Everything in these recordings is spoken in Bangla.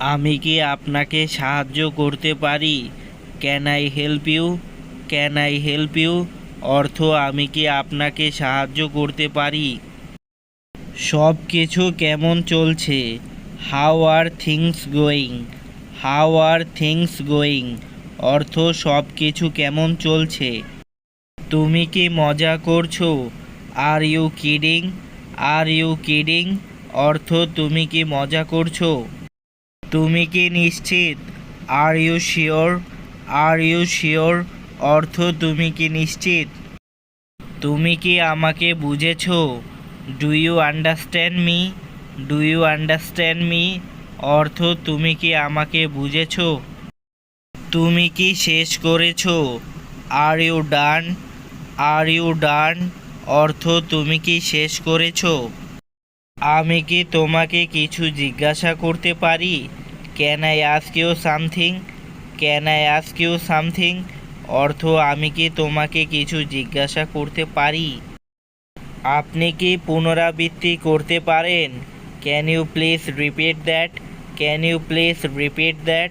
আমি কি আপনাকে সাহায্য করতে পারি? Can I help you? Can I help you অর্থ আমি কি আপনাকে সাহায্য করতে পারি? সব কিছু কেমন চলছে? How are things going? How are things going অর্থ সব কিছু কেমন চলছে? তুমি কি মজা করছো? Are you kidding? Are you kidding অর্থ তুমি কি মজা করছো? তুমি কি নিশ্চিত? Are you sure? Are you sure অর্থ তুমি কি নিশ্চিত? তুমি কি আমাকে বুঝেছো? Do you understand me? Do you understand me অর্থ তুমি কি আমাকে বুঝেছো? তুমি কি শেষ করেছো? Are you done? Are you done অর্থ তুমি কি শেষ করেছো? আমি কি তোমাকে কিছু জিজ্ঞাসা করতে পারি? Can I ask you something? Can I ask you something অর্থ আমি কি তোমাকে কিছু জিজ্ঞাসা করতে পারি? আপনি কি পুনরাবৃত্তি করতে পারেন? Can you please repeat that? Can you please repeat that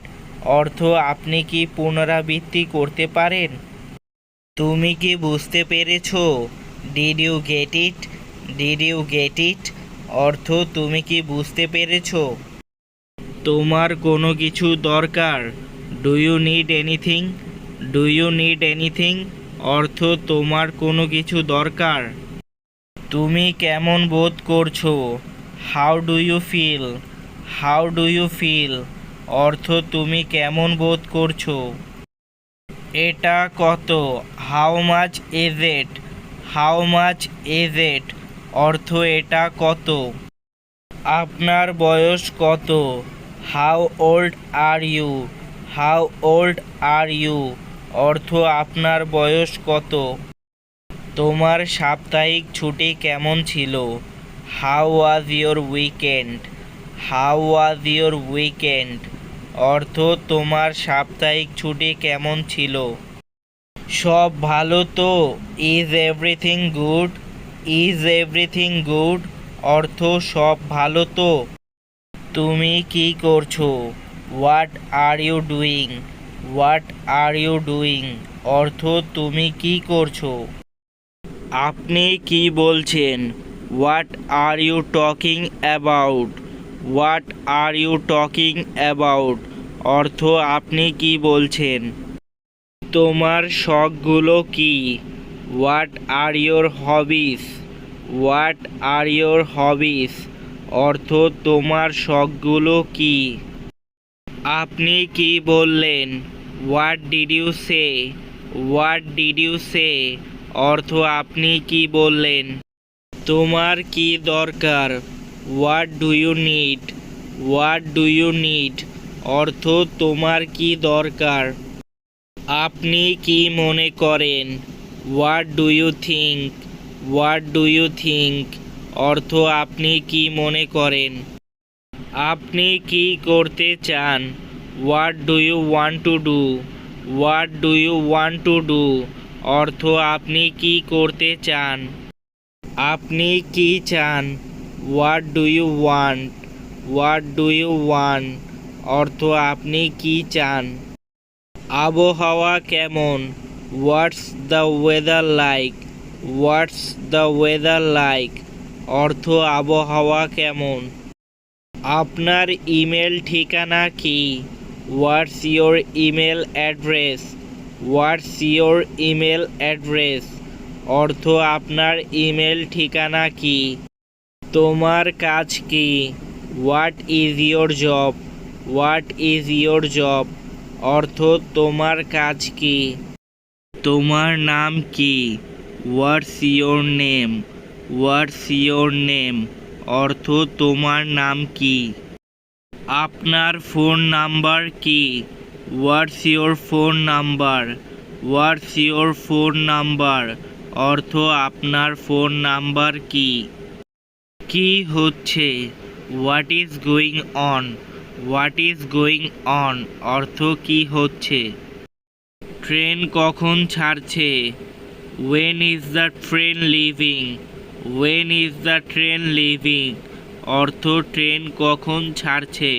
অর্থ আপনি কি পুনরাবৃত্তি করতে পারেন? তুমি কি বুঝতে পেরেছো? Did you get it? Did you get it অর্থ তুমি কি বুঝতে পেরেছো? তোমার কোনো কিছু দরকার? Do you need anything? Do you need anything অর্থ তোমার কোনো কিছু দরকার? তুমি কেমন বোধ করছো? How do you feel? How do you feel অর্থ তুমি কেমন বোধ করছো? এটা কত? How much is it? How much is it অর্থ এটা কত? আপনার বয়স কত? How old are you? How old are you অর্থ আপনার বয়স কত? তোমার সাপ্তাহিক ছুটি কেমন ছিল? How was your weekend? How was your weekend অর্থ তোমার সাপ্তাহিক ছুটি কেমন ছিল? সব ভালো তো? Is everything good? Is everything good অর্থ সব ভালো তো? তুমি কি করছো? What are you doing? What are you doing অর্থ তুমি কি করছো? আপনি কি বলছেন? What are you talking about? What are you talking about অর্থ আপনি কি বলছেন? তোমার শখগুলো কি? What are your hobbies? What are your hobbies অর্থ তোমার শখগুলো কি? আপনি কি বললেন? What did you say? What did you say অর্থ আপনি কি বললেন? তোমার কি দরকার? What do you need? What do you need অর্থ তোমার কি দরকার? আপনি কি মনে করেন? What do you think? What do you think অর্থ আপনি কি মনে করেন? আপনি কি করতে চান? What do you want to do? What do you want to do অর্থ আপনি কি করতে চান? আপনি কি চান? What do you want? What do you want অর্থ আপনি কি চান? আবহাওয়া কেমন? What's the weather like? What's the weather like অর্থ আবহাওয়া কেমন? আপনার ইমেল ঠিকানা কি? What's your email address? What's your email address অর্থ আপনার ইমেল ঠিকানা কি? তোমার কাজ কি? হোয়াট ইজ ইয়োর জব? হোয়াট ইজ ইয়োর জব অর্থ তোমার কাজ কি? তোমার নাম কি? What's your name? What's your name অর্থ তোমার নাম কি? আপনার ফোন নাম্বার কি? What's your phone number? What's your phone number অর্থ আপনার ফোন নাম্বার কি? কি হচ্ছে? What is going on? What is going on অর্থ কি হচ্ছে? ট্রেন কখন ছাড়ছে? When is the train leaving? When is the train leaving অর্থ ট্রেন কখন ছাড়ছে?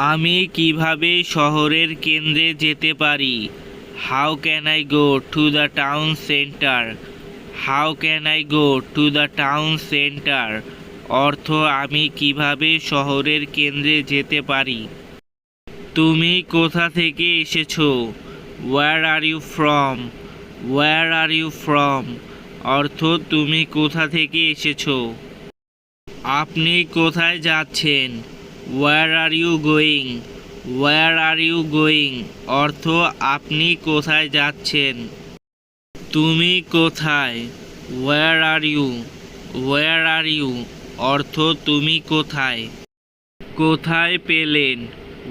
আমি কিভাবে শহরের কেন্দ্রে যেতে পারি? How can I go to the town centre? How can I go to the town centre অর্থ আমি কিভাবে শহরের কেন্দ্রে যেতে পারি। তুমি কোথা থেকে এসেছো? Where are you from? Where are you from অর্থ তুমি কোথা থেকে এসেছো। আপনি কোথায় যাচ্ছেন? Where are you going? Where are you going অর্থ আপনি কোথায় যাচ্ছেন। তুমি কোথায়? Where are you? Where are you অর্থ তুমি কোথায়। কোথায় পেলেন?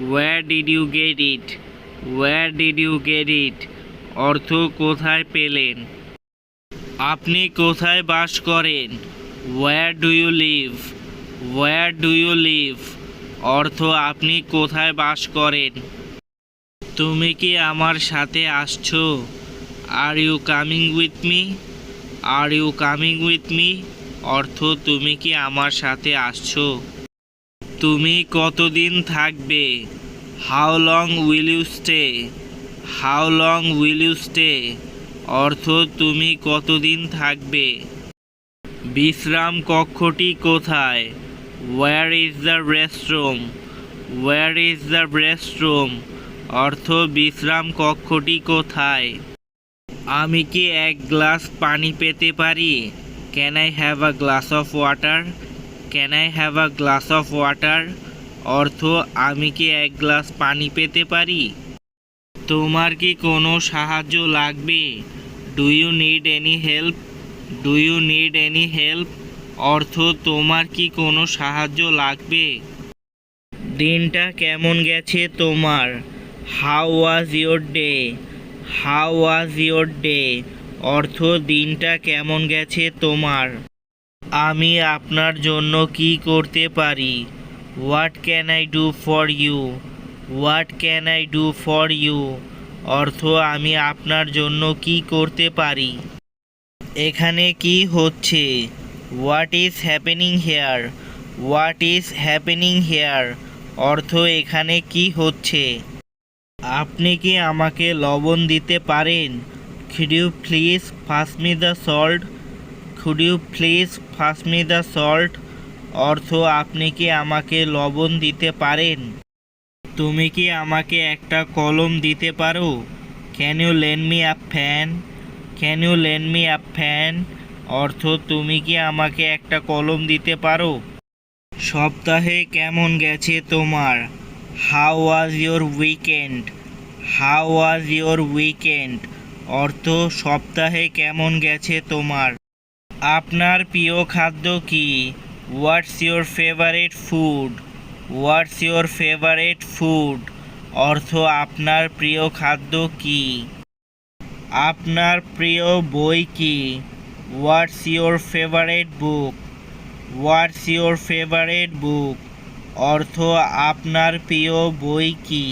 Where did you get it? Where did you get it অর্থ কোথায় পেলেন। আপনি কোথায় বাস করেন? Where do you live? Where do you leave অর্থ আপনি কোথায় বাস করেন। তুমি কি আমার সাথে আসছো? Are you coming with me? Are you coming with me অর্থ তুমি কি আমার সাথে আসছো। তুমি কতদিন থাকবে? How long will you stay? How long will you stay অর্থ তুমি কতদিন থাকবে। বিশ্রাম কক্ষটি কোথায়? Where is the restroom? Where is the restroom অর্থ বিশ্রাম কক্ষটি কোথায়। আমি কি এক গ্লাস পানি পেতে পারি? Can I have a glass of water? Can I have a glass of water অর্থ আমি কি এক গ্লাস পানি পেতে পারি। তোমার কি কোনো সাহায্য লাগবে? Do you need any help? Do you need any help অর্থ তোমার কি কোনো সাহায্য লাগবে। দিনটা কেমন গেছে তোমার? How was your day? How was your day অর্থ দিনটা কেমন গেছে তোমার। আমি আপনার জন্য কি করতে পারি? What can I do for you? What can I do for you অর্থ আমি আপনার জন্য কি করতে পারি। এখানে কি হচ্ছে? What is happening here? What is happening here অর্থ এখানে কি হচ্ছে। আপনি কি আমাকে লবণ দিতে পারেন? Could you please pass me the salt? Could you please pass me the salt অর্থ আপনি কি আমাকে লবণ দিতে পারেন। তুমি কি আমাকে একটা কলম দিতে পারো? Can you lend me a pen? Can you lend me a pen অর্থ তুমি কি আমাকে একটা কলম দিতে পারো। সপ্তাহে কেমন গেছে তোমার? How was your weekend? How was your weekend অর্থ সপ্তাহে কেমন গেছে তোমার। আপনার প্রিয় খাদ্য কি? What's your favourite food? What's your favourite food অর্থ আপনার প্রিয় খাদ্য কি। আপনার প্রিয় বই কি? What's your favourite book? What's your favourite বুক অর্থ আপনার প্রিয় বই কি।